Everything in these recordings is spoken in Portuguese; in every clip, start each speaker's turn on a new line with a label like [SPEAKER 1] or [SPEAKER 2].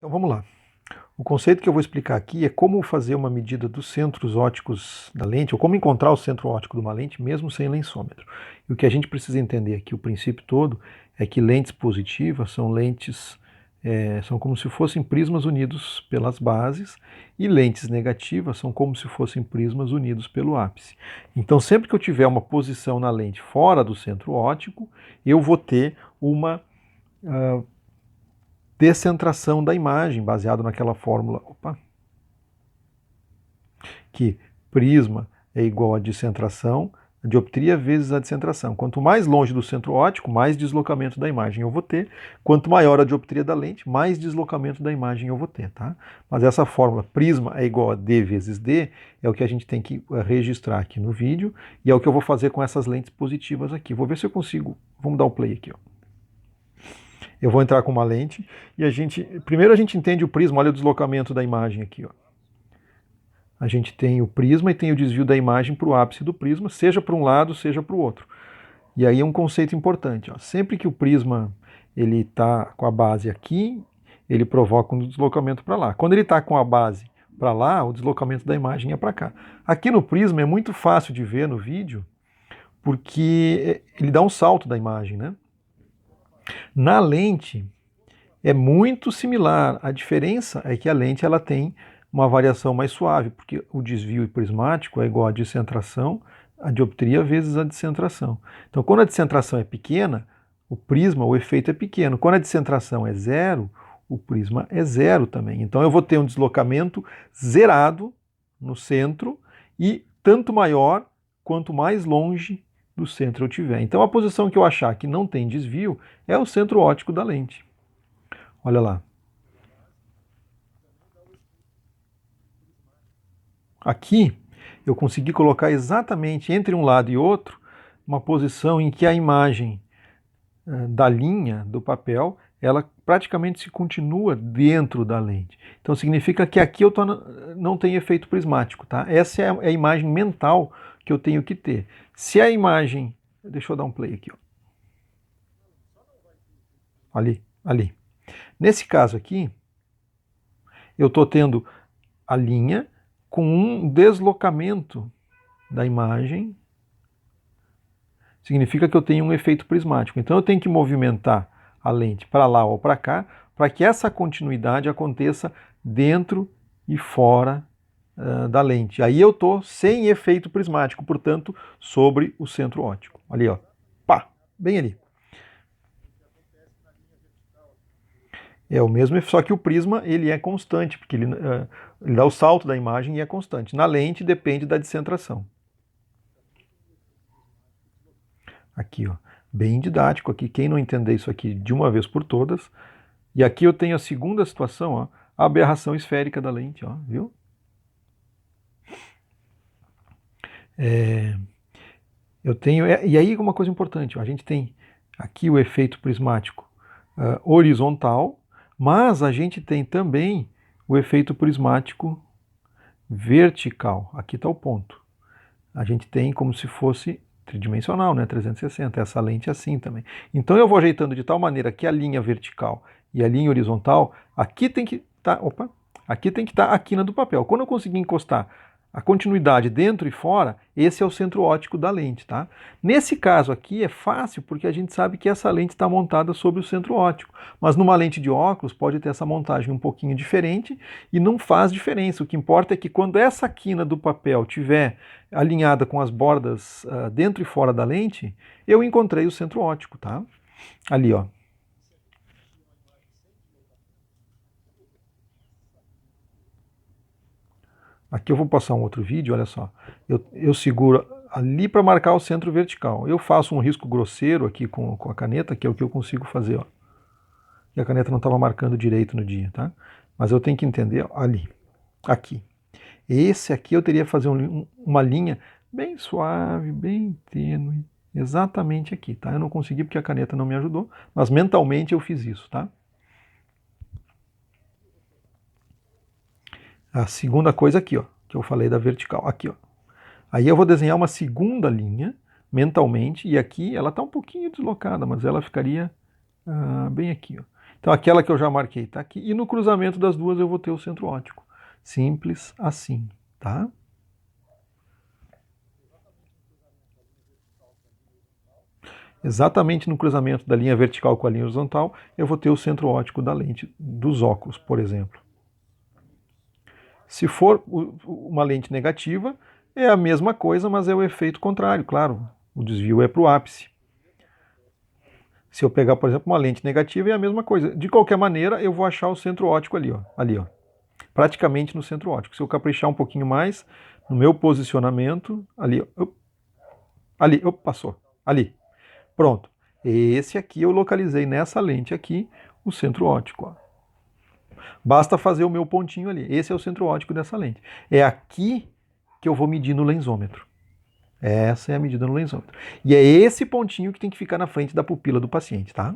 [SPEAKER 1] Então vamos lá. O conceito que eu vou explicar aqui é como fazer uma medida dos centros ópticos da lente, ou como encontrar o centro óptico de uma lente mesmo sem lensômetro. E o que a gente precisa entender aqui, o princípio todo, é que lentes positivas são lentes, são como se fossem prismas unidos pelas bases, e lentes negativas são como se fossem prismas unidos pelo ápice. Então sempre que eu tiver uma posição na lente fora do centro óptico, eu vou ter uma descentração da imagem, baseado naquela fórmula, que prisma é igual a descentração, a dioptria vezes a descentração. Quanto mais longe do centro óptico, mais deslocamento da imagem eu vou ter. Quanto maior a dioptria da lente, mais deslocamento da imagem eu vou ter, tá? Mas essa fórmula prisma é igual a D vezes D é o que a gente tem que registrar aqui no vídeo e é o que eu vou fazer com essas lentes positivas aqui. Vou ver se eu consigo. Vamos dar um play aqui, ó. Eu vou entrar com uma lente e primeiro a gente entende o prisma, olha o deslocamento da imagem aqui, ó. A gente tem o prisma e tem o desvio da imagem para o ápice do prisma, seja para um lado, seja para o outro. E aí é um conceito importante, ó. Sempre que o prisma ele está com a base aqui, ele provoca um deslocamento para lá. Quando ele está com a base para lá, o deslocamento da imagem é para cá. Aqui no prisma é muito fácil de ver no vídeo, porque ele dá um salto da imagem, né? Na lente é muito similar. A diferença é que a lente ela tem uma variação mais suave, porque o desvio prismático é igual a descentração, a dioptria vezes a descentração. Então, quando a descentração é pequena, o prisma, o efeito é pequeno. Quando a descentração é zero, o prisma é zero também. Então, eu vou ter um deslocamento zerado no centro e tanto maior quanto mais longe do centro eu tiver. Então, a posição que eu achar que não tem desvio é o centro óptico da lente. Olha lá. Aqui eu consegui colocar exatamente entre um lado e outro uma posição em que a imagem da linha do papel ela praticamente se continua dentro da lente. Então significa que aqui não tem efeito prismático, tá? Essa é a imagem mental que eu tenho que ter. Se a imagem, deixa eu dar um play aqui, ó. Ali. Nesse caso aqui, eu estou tendo a linha com um deslocamento da imagem, significa que eu tenho um efeito prismático. Então eu tenho que movimentar a lente para lá ou para cá, para que essa continuidade aconteça dentro e fora da lente. Aí eu estou sem efeito prismático, portanto, sobre o centro óptico. Ali, ó. Pá, bem ali. É o mesmo, só que o prisma ele é constante, porque ele dá o salto da imagem e é constante. Na lente depende da descentração. Aqui, ó, bem didático aqui. Quem não entender isso aqui de uma vez por todas. E aqui eu tenho a segunda situação, ó, a aberração esférica da lente, ó, viu? Eu tenho, e aí uma coisa importante, ó, a gente tem aqui o efeito prismático horizontal, mas a gente tem também o efeito prismático vertical. Aqui está o ponto. A gente tem como se fosse tridimensional, né? 360. Essa lente é assim também. Então eu vou ajeitando de tal maneira que a linha vertical e a linha horizontal, aqui tem que estar, aqui tem que estar a quina do papel. Quando eu conseguir encostar a continuidade dentro e fora, esse é o centro óptico da lente, tá? Nesse caso aqui é fácil porque a gente sabe que essa lente está montada sobre o centro óptico, mas numa lente de óculos pode ter essa montagem um pouquinho diferente e não faz diferença. O que importa é que quando essa quina do papel tiver alinhada com as bordas dentro e fora da lente, eu encontrei o centro óptico, tá? Ali, ó. Aqui eu vou passar um outro vídeo, olha só. Eu seguro ali para marcar o centro vertical. Eu faço um risco grosseiro aqui com a caneta, que é o que eu consigo fazer, ó. E a caneta não estava marcando direito no dia, tá? Mas eu tenho que entender, ó, ali, aqui. Esse aqui eu teria que fazer uma linha bem suave, bem tênue, exatamente aqui, tá? Eu não consegui porque a caneta não me ajudou, mas mentalmente eu fiz isso, tá? A segunda coisa aqui, ó, que eu falei da vertical, aqui, ó. Aí eu vou desenhar uma segunda linha mentalmente e aqui ela está um pouquinho deslocada, mas ela ficaria bem aqui, ó. Então aquela que eu já marquei está aqui, e no cruzamento das duas eu vou ter o centro óptico. Simples assim, tá? Exatamente no cruzamento da linha vertical com a linha horizontal, eu vou ter o centro óptico da lente dos óculos, por exemplo. Se for uma lente negativa, é a mesma coisa, mas é o efeito contrário, claro. O desvio é para o ápice. Se eu pegar, por exemplo, uma lente negativa, é a mesma coisa. De qualquer maneira, eu vou achar o centro óptico ali, ó. Ali, ó. Praticamente no centro óptico. Se eu caprichar um pouquinho mais no meu posicionamento, ali, ó. Ali, opa, passou. Ali. Pronto. Esse aqui eu localizei nessa lente aqui, o centro óptico, ó. Basta fazer o meu pontinho ali. Esse é o centro óptico dessa lente. É aqui que eu vou medir no lensômetro. Essa é a medida no lensômetro. E é esse pontinho que tem que ficar na frente da pupila do paciente, tá?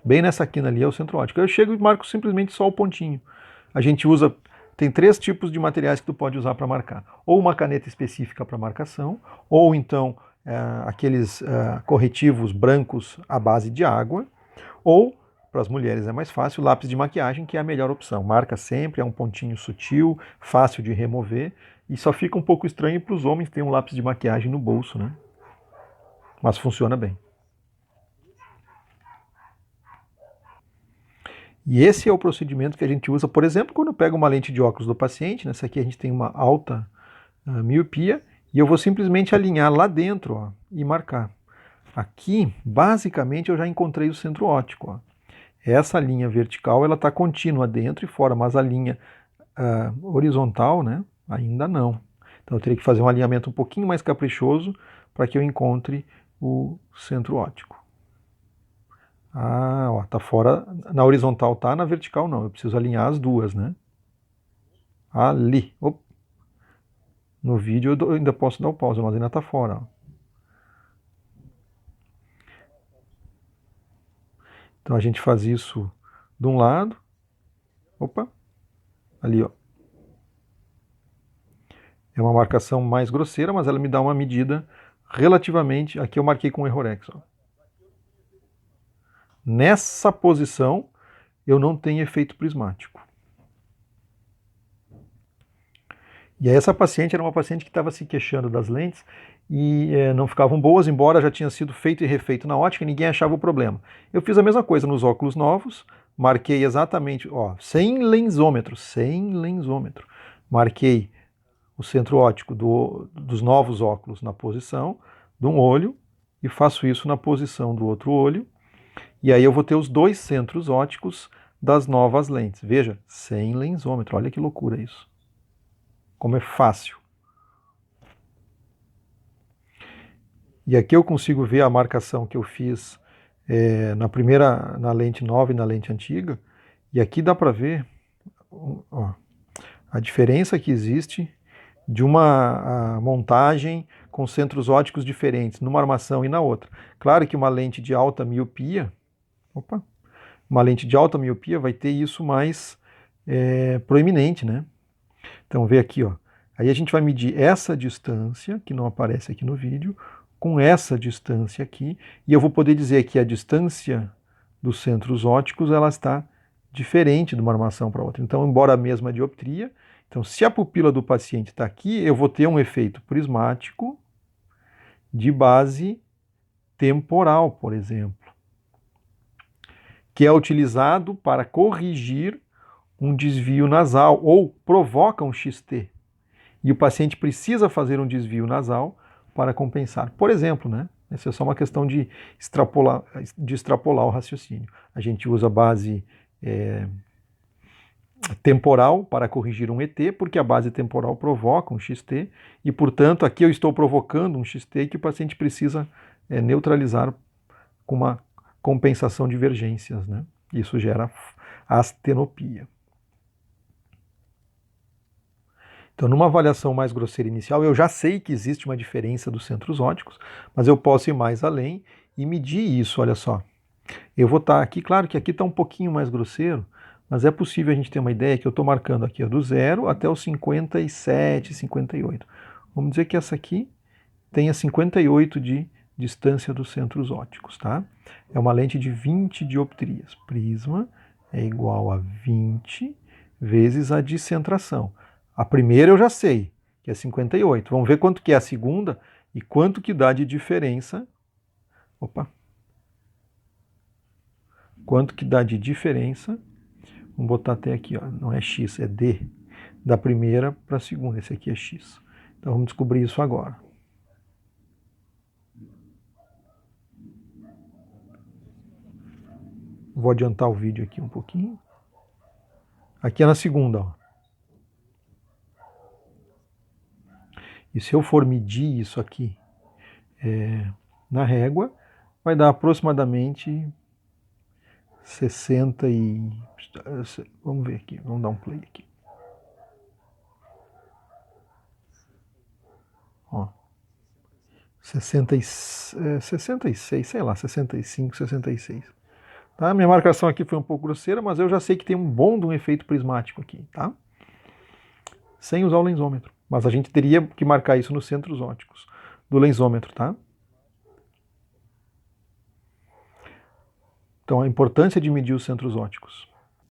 [SPEAKER 1] Bem nessa quina ali é o centro óptico. Eu chego e marco simplesmente só o pontinho. A gente usa, tem 3 tipos de materiais que tu pode usar para marcar. Ou uma caneta específica para marcação, ou então aqueles corretivos brancos à base de água, ou, para as mulheres é mais fácil, lápis de maquiagem, que é a melhor opção. Marca sempre, é um pontinho sutil, fácil de remover, e só fica um pouco estranho para os homens ter um lápis de maquiagem no bolso, né? Mas funciona bem. E esse é o procedimento que a gente usa, por exemplo, quando eu pego uma lente de óculos do paciente, nessa aqui a gente tem uma alta miopia, e eu vou simplesmente alinhar lá dentro, ó, e marcar. Aqui, basicamente, eu já encontrei o centro óptico, ó. Essa linha vertical ela está contínua dentro e fora, mas a linha horizontal, né, ainda não. Então eu teria que fazer um alinhamento um pouquinho mais caprichoso para que eu encontre o centro óptico. Ah, ó, tá fora, na horizontal tá, na vertical não, eu preciso alinhar as duas, né? Ali, opa. No vídeo eu ainda posso dar o pause, mas ainda tá fora, ó. Então a gente faz isso de um lado, opa, ali, ó. É uma marcação mais grosseira, mas ela me dá uma medida relativamente, aqui eu marquei com errorex, ó. Nessa posição eu não tenho efeito prismático. E aí essa paciente era uma paciente que estava se queixando das lentes e não ficavam boas, embora já tinha sido feito e refeito na ótica, e ninguém achava o problema. Eu fiz a mesma coisa nos óculos novos, marquei exatamente, ó, sem lensômetro, marquei o centro óptico dos novos óculos na posição de um olho e faço isso na posição do outro olho, e aí eu vou ter os dois centros ópticos das novas lentes. Veja, sem lensômetro, olha que loucura isso. Como é fácil. E aqui eu consigo ver a marcação que eu fiz na lente nova e na lente antiga. E aqui dá para ver ó, a diferença que existe de uma montagem com centros ópticos diferentes, numa armação e na outra. Claro que uma lente de alta miopia, uma lente de alta miopia vai ter isso mais proeminente, né? Então vê aqui, ó. Aí a gente vai medir essa distância, que não aparece aqui no vídeo, com essa distância aqui, e eu vou poder dizer que a distância dos centros ópticos ela está diferente de uma armação para outra. Então, embora a mesma dioptria, então se a pupila do paciente está aqui, eu vou ter um efeito prismático de base temporal, por exemplo, que é utilizado para corrigir um desvio nasal ou provoca um XT. E o paciente precisa fazer um desvio nasal para compensar. Por exemplo, né? Essa é só uma questão de extrapolar o raciocínio. A gente usa a base temporal para corrigir um ET, porque a base temporal provoca um XT, e, portanto, aqui eu estou provocando um XT que o paciente precisa neutralizar com uma compensação de divergências, né? Isso gera astenopia. Então, numa avaliação mais grosseira inicial, eu já sei que existe uma diferença dos centros ópticos, mas eu posso ir mais além e medir isso, olha só. Eu vou estar aqui, claro que aqui está um pouquinho mais grosseiro, mas é possível a gente ter uma ideia que eu estou marcando aqui ó, do 0 até os 57, 58. Vamos dizer que essa aqui tenha 58 de distância dos centros ópticos, tá? É uma lente de 20 dioptrias. Prisma é igual a 20 vezes a discentração. A primeira eu já sei, que é 58. Vamos ver quanto que é a segunda e quanto que dá de diferença. Opa! Quanto que dá de diferença? Vamos botar até aqui, ó. Não é x, é d. Da primeira para a segunda. Esse aqui é x. Então vamos descobrir isso agora. Vou adiantar o vídeo aqui um pouquinho. Aqui é na segunda, ó. E se eu for medir isso aqui na régua, vai dar aproximadamente 60 e... Vamos ver aqui, vamos dar um play aqui. Ó, 66, sei lá, 65, 66. Tá? Minha marcação aqui foi um pouco grosseira, mas eu já sei que tem um bom de um efeito prismático aqui, tá? Sem usar o lensômetro. Mas a gente teria que marcar isso nos centros ópticos do lensômetro, tá? Então a importância de medir os centros ópticos.